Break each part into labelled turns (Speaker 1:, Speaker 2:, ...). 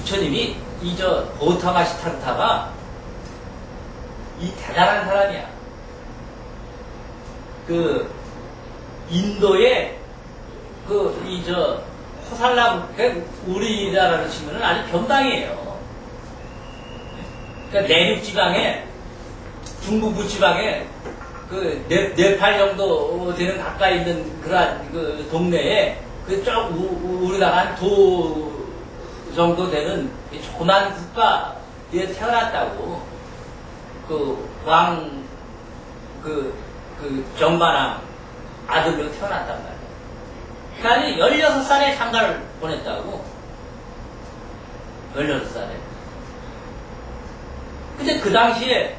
Speaker 1: 부처님이 이 고타마 시타르타가 이 대단한 사람이야. 그 인도의 호살라, 우리나라로 치면은 아주 변방이에요. 그러니까 내륙 지방에, 중북부 지방에 네팔 정도 되는 가까이 있는 그러한 동네에 쭉 우리나라 한 도 정도 되는 조그만 국가에 태어났다고. 정반왕 아들로 태어났단 말이에요. 그러니까 16살에 장가를 보냈다고. 16살에. 근데 그 당시에는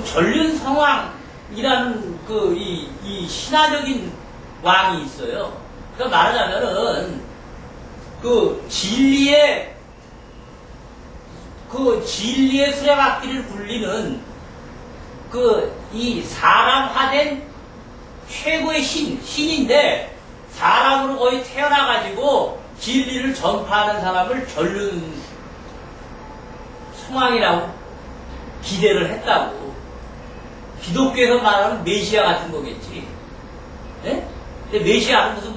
Speaker 1: 전륜성왕이라는 이 신화적인 왕이 있어요. 그러니까 말하자면은 진리의 수레바퀴를 굴리는 이 사람화된 최고의 신인데 사람으로 거의 태어나가지고 진리를 전파하는 사람을 전륜성왕이라고 기대를 했다고. 기독교에서 말하는 메시아 같은 거겠지. 네? 근데 메시아는 무슨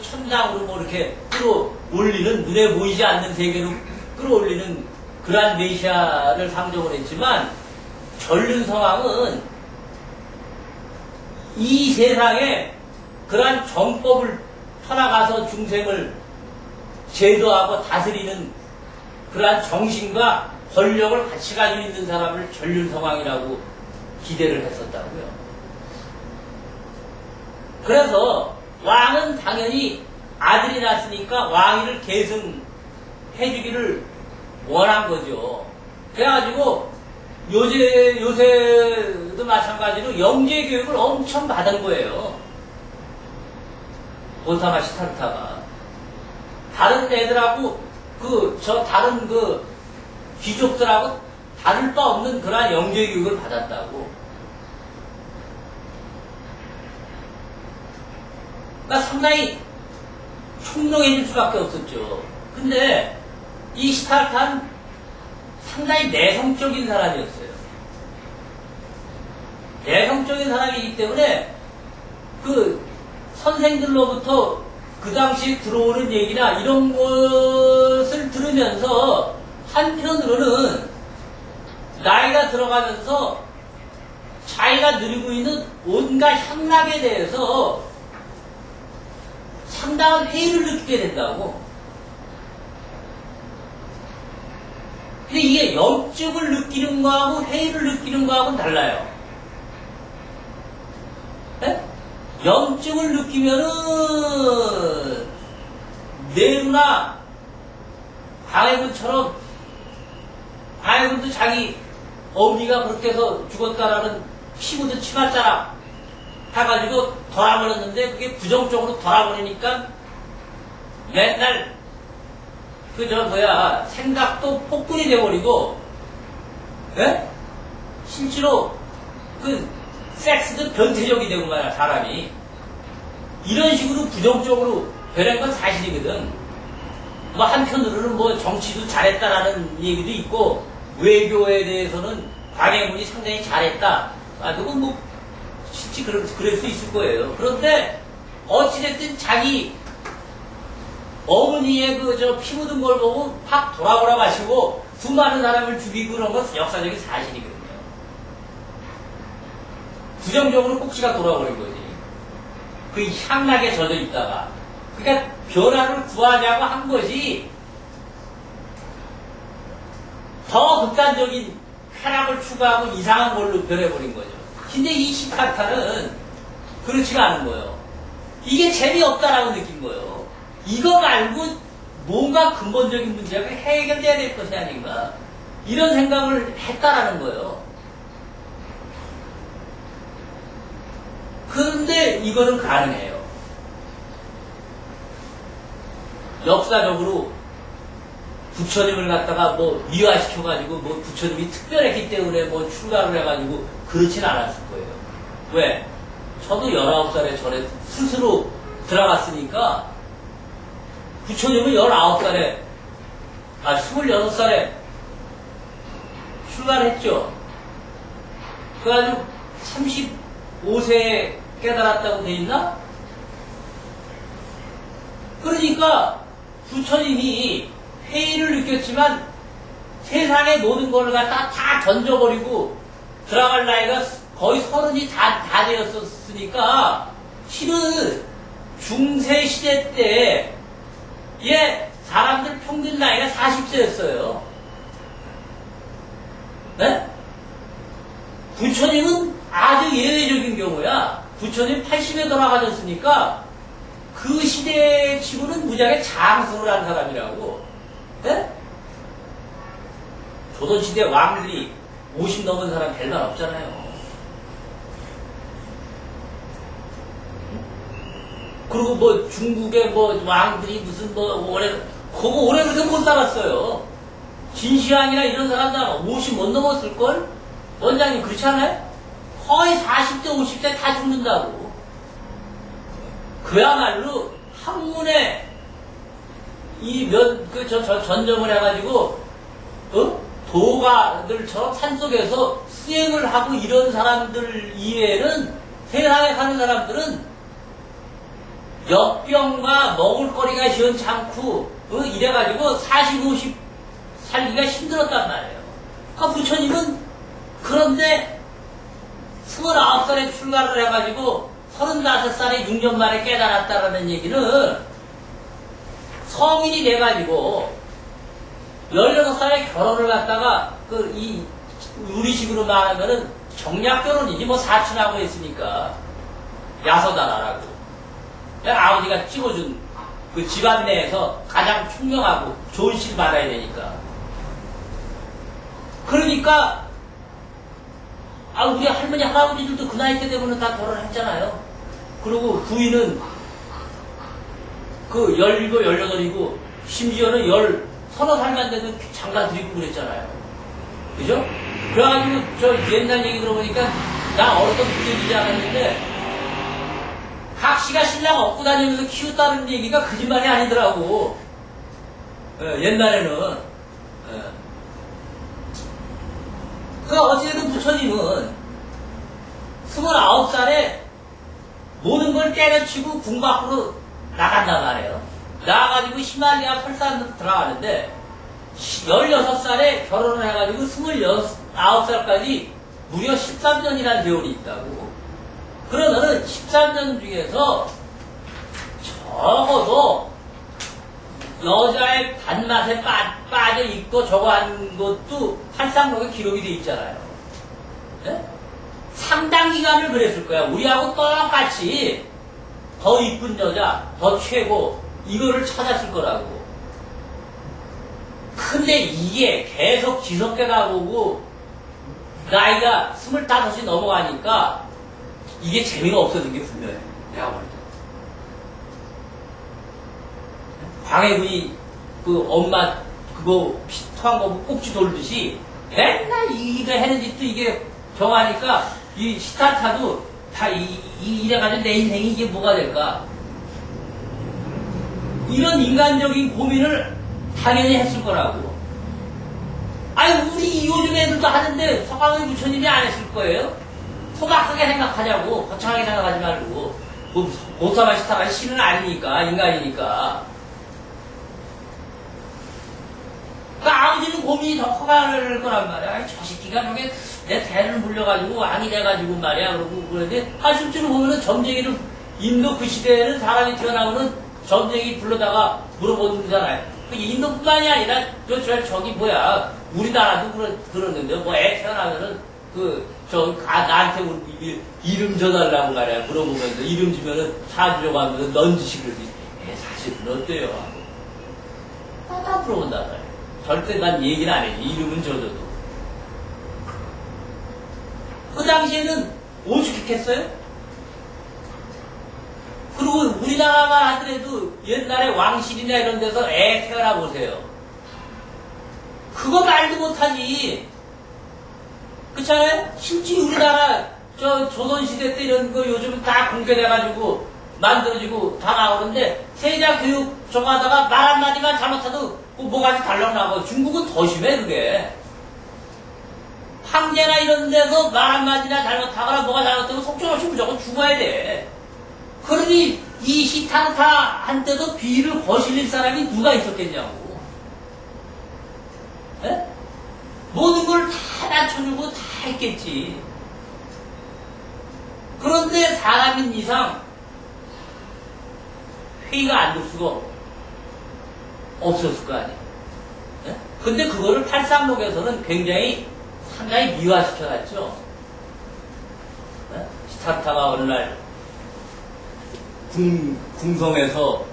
Speaker 1: 천상으로 이렇게 끌어올리는, 눈에 보이지 않는 세계로 끌어올리는 그러한 메시아를 상정을 했지만, 전륜성왕은 이 세상에 그러한 정법을 터나가서 중생을 제도하고 다스리는 그러한 정신과 권력을 같이 가지고 있는 사람을 전륜성왕이라고 기대를 했었다고요. 그래서 왕은 당연히 아들이 났으니까 왕위를 계승해주기를 원한 거죠. 그래가지고 요새도 마찬가지로 영재 교육을 엄청 받은 거예요. 고타마 시타르타가. 다른 애들하고 다른 귀족들하고 다를 바 없는 그러한 영재 교육을 받았다고. 그러니까 상당히 총명해질 수밖에 없었죠. 근데 이 시타르타는 상당히 내성적인 사람이었어요. 내성적인 사람이기 때문에 선생들로부터 그 당시에 들어오는 얘기나 이런 것을 들으면서 한편으로는 나이가 들어가면서 자기가 누리고 있는 온갖 향락에 대해서 상당한 회의를 느끼게 된다고. 근데 이게 염증을 느끼는 거하고 회의를 느끼는 거하고는 달라요. 네? 염증을 느끼면은 내루나 광해군처럼, 광해군도 자기 어머니가 그렇게 해서 죽었다라는 피부도 치맛자락 해가지고 돌아버렸는데 그게 부정적으로 돌아버리니까 맨날 생각도 폭군이 돼버리고, 예? 실제로 섹스도 변태적이 되고 말이야, 사람이. 이런 식으로 부정적으로 변한 건 사실이거든. 한편으로는 정치도 잘했다라는 얘기도 있고, 외교에 대해서는 광해군이 상당히 잘했다. 그건 실제 그럴 수 있을 거예요. 그런데, 어찌됐든 자기 어머니의 피 묻은 걸 보고 확 돌아보라 마시고 수많은 사람을 죽이고 그런 건 역사적인 사실이거든요. 부정적으로 꼭지가 돌아버린 거지. 그 향락에 젖어 있다가. 그러니까 변화를 구하자고 한 것이 더 극단적인 쾌락을 추구하고 이상한 걸로 변해버린 거죠. 근데 이 시타르타는 그렇지가 않은 거예요. 이게 재미없다라고 느낀 거예요. 이거 말고 뭔가 근본적인 문제가 해결돼야 될 것이 아닌가, 이런 생각을 했다라는 거예요. 그런데 이거는 가능해요. 역사적으로 부처님을 갖다가 미화시켜가지고 부처님이 특별했기 때문에 출가를 해가지고 그렇진 않았을 거예요. 왜? 저도 19살에 절에 스스로 들어갔으니까 부처님은 19살에, 26살에 출발했죠. 그래가지고 35세에 깨달았다고 돼 있나? 그러니까 부처님이 회의를 느꼈지만 세상의 모든 걸 갖다 다 던져버리고 들어갈 나이가 거의 30이 다 되었었으니까 실은 중세 시대 때 사람들 평균 나이가 40세였어요. 네? 부처님은 아주 예외적인 경우야. 부처님 80에 돌아가셨으니까 그 시대 치고는 무지하게 장수를 한 사람이라고. 네? 조선시대 왕들이 50 넘은 사람 별반 없잖아요. 그리고 뭐 중국의 뭐 왕들이 무슨 뭐 오래 그렇게 못 살았어요. 진시황이나 이런 사람들 50 못 넘었을걸? 원장님 그렇지 않아요? 거의 40대 50대 다 죽는다고. 그야말로 학문에 전점을 해가지고 도가들처럼 산속에서 수행을 하고 이런 사람들 이외에는 세상에 사는 사람들은 역병과 먹을거리가 시원찮고 이래가지고 40, 50 살기가 힘들었단 말이에요. 그러니까 부처님은 그런데 29살에 출가를 해가지고 35살에 6년 만에 깨달았다라는 얘기는 성인이 돼가지고 16살에 결혼을 갖다가 우리식으로 말하면은 정략 결혼이지 뭐 사촌하고 했으니까 야서다라라고 아버지가 찍어준 그 집안 내에서 가장 총명하고 좋은 실 받아야 되니까. 그러니까 우리 할머니 할아버지들도 그 나이 때 되면 다 결혼했잖아요. 그리고 부인은 그 17, 18이고 심지어는 서너 살만 돼도 장가 드리고 그랬잖아요. 그죠? 그래가지고 저 옛날 얘기 들어보니까 나 어릴 때 믿어지지 않았는데 각시가 신랑 업고 다니면서 키웠다는 얘기가 거짓말이 아니더라고. 옛날에는. 그 어찌됐든 부처님은 29살에 모든 걸 때려치고 궁 밖으로 나간단 말이에요. 나가가지고 히말리아 설산으로 들어가는데 16살에 결혼을 해가지고 29살까지 무려 13년이라는 세월이 있다고. 그러면은 13년 중에서 적어도 여자의 단맛에 빠져 있고 저거 한 것도 팔상록에 기록이 돼 있잖아요. 네? 상당 기간을 그랬을 거야. 우리하고 똑같이 더 이쁜 여자, 더 최고 이거를 찾았을 거라고. 근데 이게 계속 지속해 가보고 나이가 25이 넘어가니까 이게 재미가 없어진 게 분명해. 내가 볼 때. 광해군이 그 엄마 그거 토한 거 꼭지 돌듯이 맨날 이거 해는 짓도 이게 정하니까 이 시타타도 다 이래가지고 내 인생이 이게 뭐가 될까? 이런 인간적인 고민을 당연히 했을 거라고. 아니 우리 요즘 애들도 하는데 서강의 부처님이 안 했을 거예요? 소박하게 생각하자고. 거창하게 생각하지 말고. 뭐 고사마 시타가 신은 아니니까 인간이니까. 그러니까 아버지는 고민이 더 커갈 거란 말이야. 아니, 저 새끼가 저게 내 대를 물려가지고 왕이 돼가지고 말이야. 그러고 그런데 실제로 보면은 점쟁이를 인도 그 시대에는 사람이 태어나고는 점쟁이 불러다가 물어보잖아요. 그 인도뿐만이 아니라 저기 뭐야 우리나라도 그러는데 뭐 애 태어나면은 나한테 이름 줘달라고 말이야. 물어보면서 이름 주면은 사주려고 하면서 넌지시 그러지. 사실은 어때요? 다 물어본단 말이야. 절대 난 얘기는 안 해지. 이름은 줘줘도. 그 당시에는 오죽했겠어요? 그리고 우리나라만 하더라도 옛날에 왕실이나 이런 데서 애 태어나 보세요. 그거 말도 못하지. 그렇잖아요? 심지어 우리나라 조선시대 때 이런 거 요즘은 다 공개돼가지고 만들어지고 다 나오는데 세자 교육 정하다가 말 한마디만 잘못해도 뭐가지 달랑나고 중국은 더 심해 그게. 황제나 이런 데서 말 한마디나 잘못하거나 뭐가 잘못되면 속정없이 무조건 죽어야 돼. 그러니 이 시탄타한테도 비위를 거슬릴 사람이 누가 있었겠냐고. 에? 모든 걸 다 낮춰주고 다 했겠지. 그런데 사람인 이상 회의가 안 될 수가 없었을 거 아니에요. 에? 근데 그거를 팔상록에서는 상당히 미화시켜놨죠. 시타타가 어느 날 궁성에서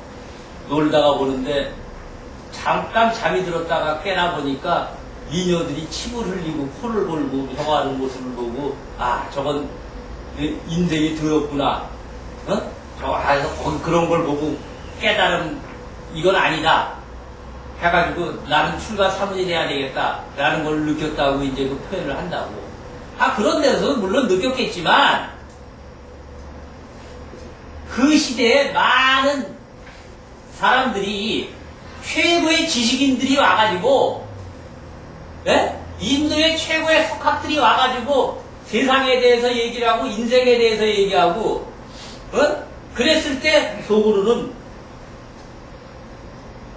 Speaker 1: 놀다가 오는데 잠깐 잠이 들었다가 깨나 보니까 미녀들이 침을 흘리고 코를 골고 경화하는 모습을 보고 아 저건 인생이 더럽구나. 거기 그런 걸 보고 깨달음 이건 아니다 해가지고 나는 출가 사문이 돼야 되겠다 라는 걸 느꼈다고 이제 그 표현을 한다고. 그런 데서 물론 느꼈겠지만 그 시대에 많은 사람들이 최고의 지식인들이 와가지고 인도의 최고의 석학들이 와가지고 세상에 대해서 얘기를 하고 인생에 대해서 얘기하고 그랬을 때 속으로는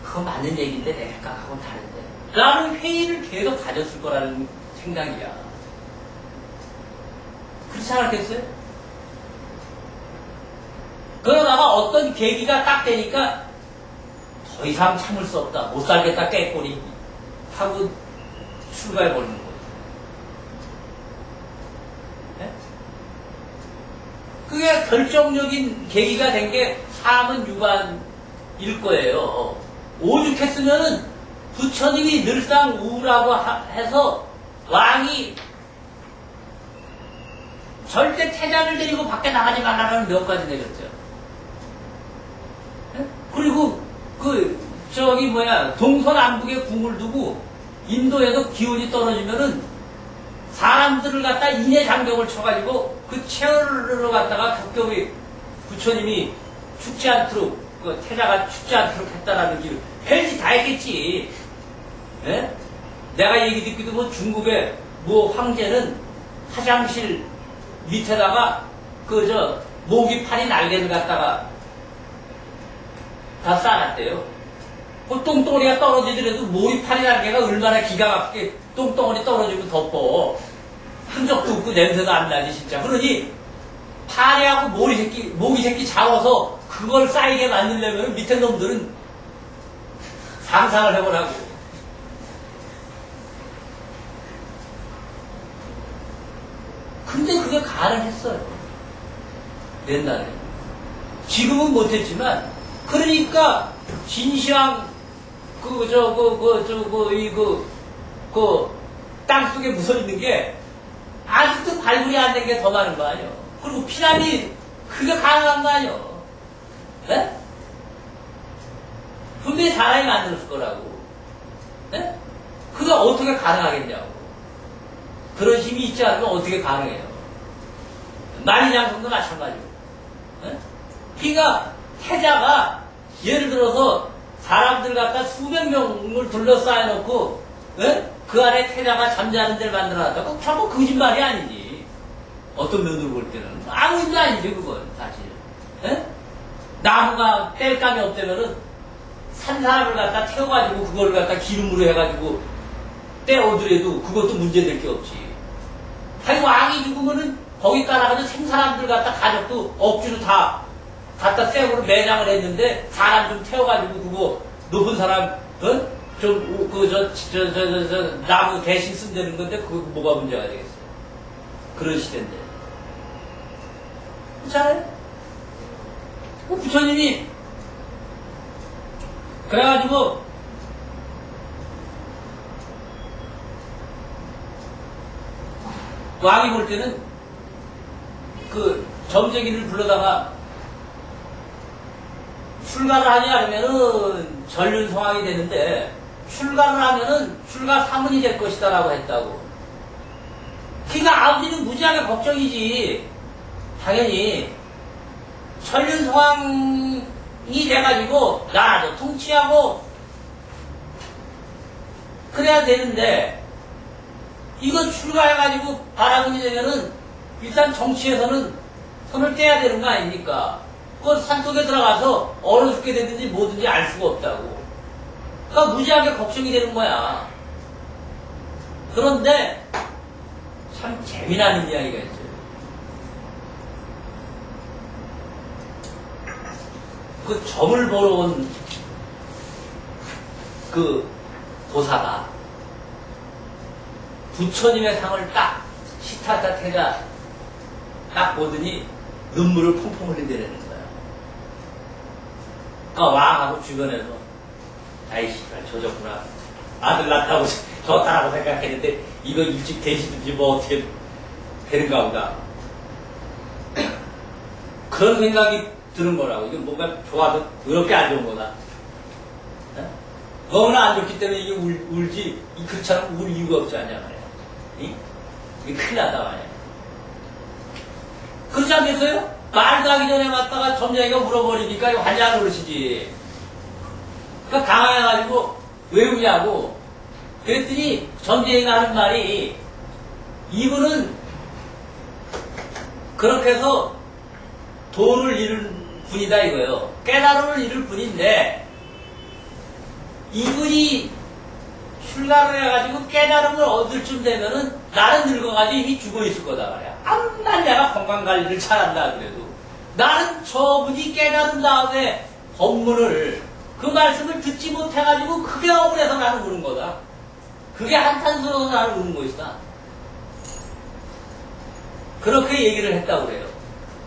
Speaker 1: 그거 맞는 얘기인데 내 생각하고는 다른데 라는 회의를 계속 가졌을 거라는 생각이야. 그렇지 않았겠어요? 그러다가 어떤 계기가 딱 되니까 더 이상 참을 수 없다. 못 살겠다 깨꼬리 하고 출가해버리는 거예요. 네? 그게 결정적인 계기가 된 게 사문 유반일 거예요. 오죽했으면은 부처님이 늘상 우라고 해서 왕이 절대 태자를 데리고 밖에 나가지 말라는 몇 가지 내렸죠. 네? 그리고 동서남북에 궁을 두고 인도에도 기운이 떨어지면은 사람들을 갖다 인해장경을 쳐가지고 그 체열을 갖다가 격격히 부처님이 죽지 않도록 태자가 죽지 않도록 했다라는 길 별짓 다 했겠지. 네? 내가 얘기 듣기도 중국의 황제는 화장실 밑에다가 모기 파리 날개를 갖다가 다 쌓아놨대요. 그 똥덩어리가 떨어지더라도 모기 파리 날개가 얼마나 기가 막히게 똥덩어리 떨어지고 덮어. 흔적도 없고 냄새도 안 나지 진짜. 그러니 파리하고 모기 새끼 잡아서 그걸 쌓이게 만들려면 밑에 놈들은 상상을 해보라고. 근데 그게 가능했어요. 옛날에. 지금은 못했지만, 그러니까, 진시황, 땅속에 묻어있는 게, 아직도 발굴이 안 된 게 더 많은 거 아니에요. 그리고 피라미드, 그게 가능한 거 아니에요. 네? 분명히 사람이 만들었을 거라고. 네? 그게 어떻게 가능하겠냐고. 그런 힘이 있지 않으면 어떻게 가능해요? 만리장성도 마찬가지고. 네? 그러니까 태자가 예를 들어서 사람들 갖다 수백 명을 둘러싸여 놓고 네? 그 안에 태자가 잠자는 데를 만들어놨다고 결국 거짓말이 아니지. 어떤 면으로 볼 때는 아무 일도 아니지 그건 사실. 네? 나무가 뗄감이 없다면은 산 사람을 갖다 태워가지고 그걸 갖다 기름으로 해가지고 떼어오더라도 그것도 문제될 게 없지. 아니 왕이 죽으면은 거기 따라가서 생사람들 갖다 가족도 억지로 다 갖다 쇠으로 매장을 했는데 사람 좀 태워가지고 그거 높은 사람 나무 대신 쓴다는 건데 그거 뭐가 문제가 되겠어. 그런 시대인데. 그렇잖아요? 부처님이 그래가지고 왕이 볼 때는 점쟁이를 불러다가 출가를 하지 않으면은 전륜성황이 되는데 출가를 하면은 출가 사문이 될 것이다 라고 했다고. 그러니까 아버지는 무지하게 걱정이지. 당연히 천륜성왕이 돼가지고 나라도 통치하고 그래야 되는데 이거 출가해가지고 바라군이 되면은 일단 정치에서는 손을 떼야 되는 거 아닙니까? 그 산속에 들어가서 얼어 죽게 되든지 뭐든지 알 수가 없다고. 그러니까 무지하게 걱정이 되는 거야. 그런데 참 재미나는 이야기가 있어요. 그 점을 보러 온 그 도사가 부처님의 상을 딱 시타타 태자 딱 보더니 눈물을 펑펑 흘린다는 거야. 그러니까 왕하고 주변에서 아이씨 저졌구나. 아들 낳다고 좋다라고 생각했는데 이거 일찍 되시든지 뭐 어떻게 되는가 보다. 그런 생각이 드는 거라고. 이게 뭔가 좋아도 그렇게 안 좋은 거다. 너무나 안 좋기 때문에 이게 울지, 그렇지 않으면 울 이유가 없지 않냐 말이야. 이게 큰일 나다 말이야. 그렇지 않겠어요? 말도 하기 전에 왔다가 점쟁이가 물어버리니까 이거 환장 그러시지. 그러니까 당황해가지고 왜 우냐고. 그랬더니 점쟁이가 하는 말이 이분은 그렇게 해서 돈을 잃은 분이다 이거예요. 깨달음을 잃을 분인데 이분이 출가를 해가지고 깨달음을 얻을 쯤 되면은 나는 늙어가지고 이미 죽어 있을 거다 말이야. 암만 내가 건강관리를 잘한다 그래도 나는 저분이 깨달은 다음에 법문을 그 말씀을 듣지 못해가지고 그게 억울해서 나는 우는 거다. 그게 한탄스러워서 나는 우는 것이다. 그렇게 얘기를 했다고 그래요.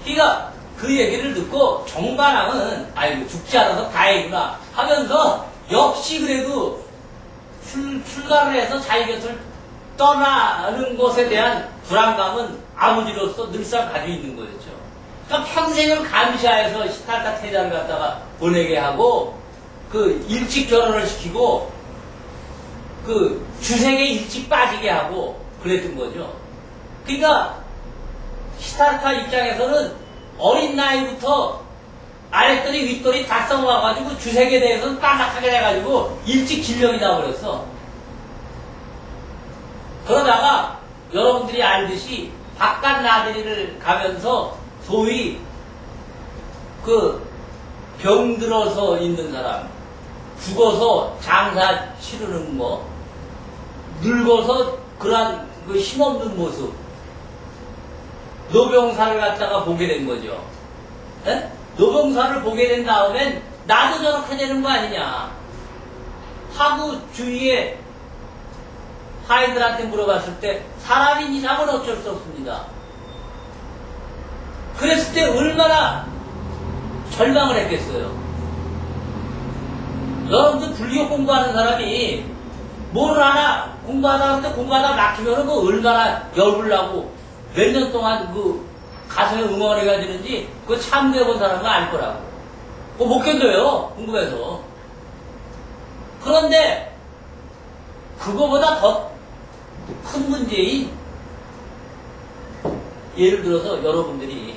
Speaker 1: 그러니까 그 얘기를 듣고 정반왕은 아이고 죽지 않아서 다행이구나 하면서 역시 그래도 출가를 해서 자기 곁을 떠나는 것에 대한 불안감은 아버지로서 늘상 가지고 있는 거였죠. 그러니까 평생을 감시하여서 시타타 태자를 갖다가 보내게 하고 그 일찍 결혼을 시키고 그 주색에 일찍 빠지게 하고 그랬던 거죠. 그러니까 시타타 입장에서는 어린 나이부터 아랫돌이 윗돌이 다 썩어가지고 주색에 대해서는 까맣하게 해가지고 일찍 질병이 나버렸어. 그러다가 여러분들이 알듯이 바깥 나들이를 가면서 소위 그 병들어서 있는 사람, 죽어서 장사 치르는 거, 늙어서 그러한 그 힘없는 모습, 노병사를 갖다가 보게 된 거죠. 에? 노병사를 보게 된 다음엔 나도 저렇게 되는 거 아니냐 하고 주위에 하인들한테 물어봤을 때 사람인 이상은 어쩔 수 없습니다. 그랬을 때 얼마나 절망을 했겠어요. 여러분들 불교 공부하는 사람이 뭘 하나 공부하다 하는데 공부하다 막히면은 그 얼마나 열불 나고 몇 년 동안 그 가슴에 응어리가 되는지 그거 참고해본 사람은 알 거라고. 그거 못 견뎌요. 궁금해서. 그런데 그거보다 더 큰 문제인 예를 들어서 여러분들이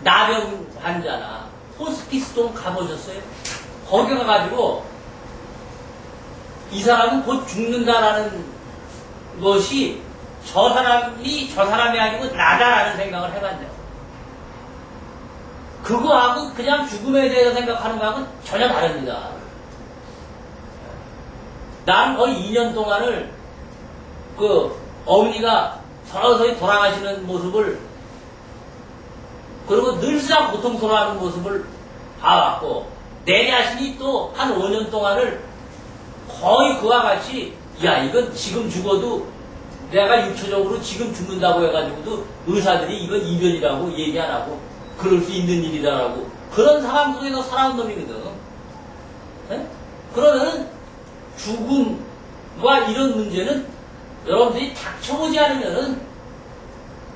Speaker 1: 나병 환자나 호스피스 좀 가보셨어요? 거기 가가지고 이 사람은 곧 죽는다라는 것이 저 사람이 아니고 나다라는 생각을 해봤네요. 그거하고 그냥 죽음에 대해서 생각하는 거하고는 전혀 다릅니다. 나는 거의 2년 동안을 그 어머니가 서서히 돌아가시는 모습을 그리고 늘상 고통스러워하는 모습을 봐왔고 내 자신이 또 한 5년 동안을 거의 그와 같이 야 이건 지금 죽어도 내가 육체적으로 지금 죽는다고 해가지고도 의사들이 이건 이변이라고 얘기 안 하고 그럴 수 있는 일이다라고 그런 상황 속에서 살아온 놈이거든. 네? 그러면은 죽음과 이런 문제는 여러분들이 닥쳐보지 않으면은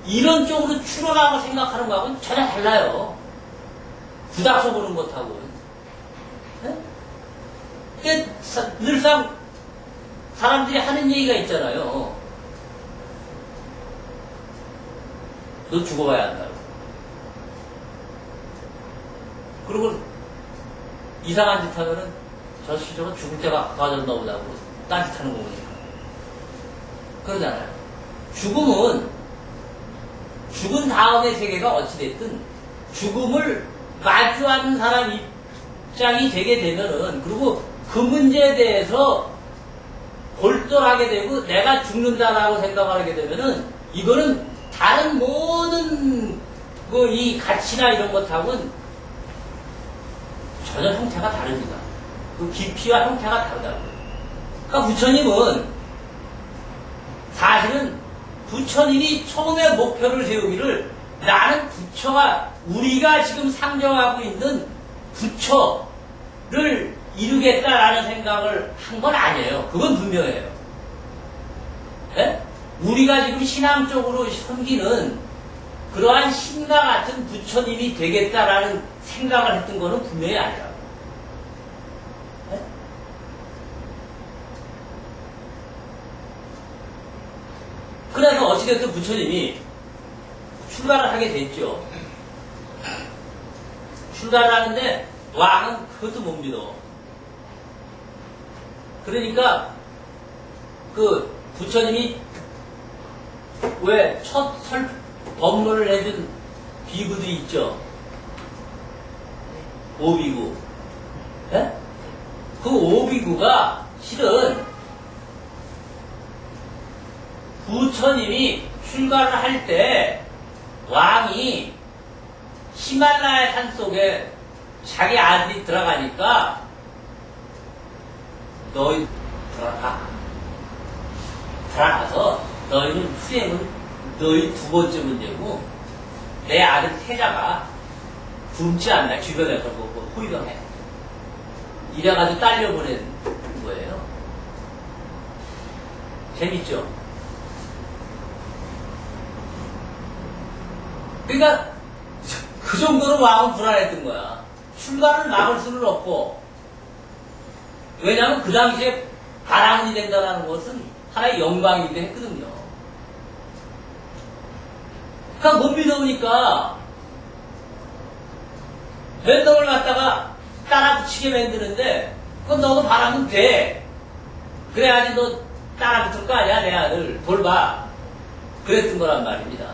Speaker 1: 이런 쪽으로 추론하고 생각하는 거하고는 전혀 달라요. 부닥쳐보는 것하고는. 네? 근데 늘상 사람들이 하는 얘기가 있잖아요. 너 죽어봐야 한다고. 그리고 이상한 짓 하면은 저 시조가 죽을 때가 가졌나 보다고 딴짓하는 거니까. 그러잖아요. 죽은 다음의 세계가 어찌됐든 죽음을 마주하는 사람 입장이 되게 되면은, 그리고 그 문제에 대해서 골똘하게 되고 내가 죽는다라고 생각하게 되면은, 이거는 다른 모든 이 가치나 이런 것하고는 전혀 형태가 다릅니다. 그 깊이와 형태가 다르다고요. 그러니까 부처님은 사실은 부처님이 처음에 목표를 세우기를 나는 부처가 우리가 지금 상정하고 있는 부처를 이루겠다라는 생각을 한 건 아니에요. 그건 분명해요. 네? 우리가 지금 신앙적으로 섬기는 그러한 신과 같은 부처님이 되겠다라는 생각을 했던 거는 분명히 아니라고. 네? 그래서 어찌됐든 부처님이 출가를 하게 됐죠. 출가를 하는데 왕은 그것도 못 믿어. 그러니까 그 부처님이 왜 첫 법문을 해준 비구도 있죠. 오비구. 네? 그 오비구가 실은 부처님이 출가를 할 때 왕이 히말라야 산 속에 자기 아들이 들어가니까 너희 들어가서 너희는 수행은 너희 두 번째 문제고 내 아들 태자가 굶지 않나 주변에 걸고 호위병해. 이래가지고 딸려보낸 거예요. 재밌죠? 그러니까 그 정도로 왕은 불안했던 거야. 출가를 막을 수는 없고, 왜냐하면 그 당시에 바라문이 된다는 것은 하나의 영광이기도 했거든요. 그러니까 못 믿어보니까 몇 놈을 갖다가 따라 붙이게 만드는데, 그건 너도 바라면 돼. 그래야지 너 따라 붙을 거 아니야, 내 아들. 돌봐. 그랬던 거란 말입니다.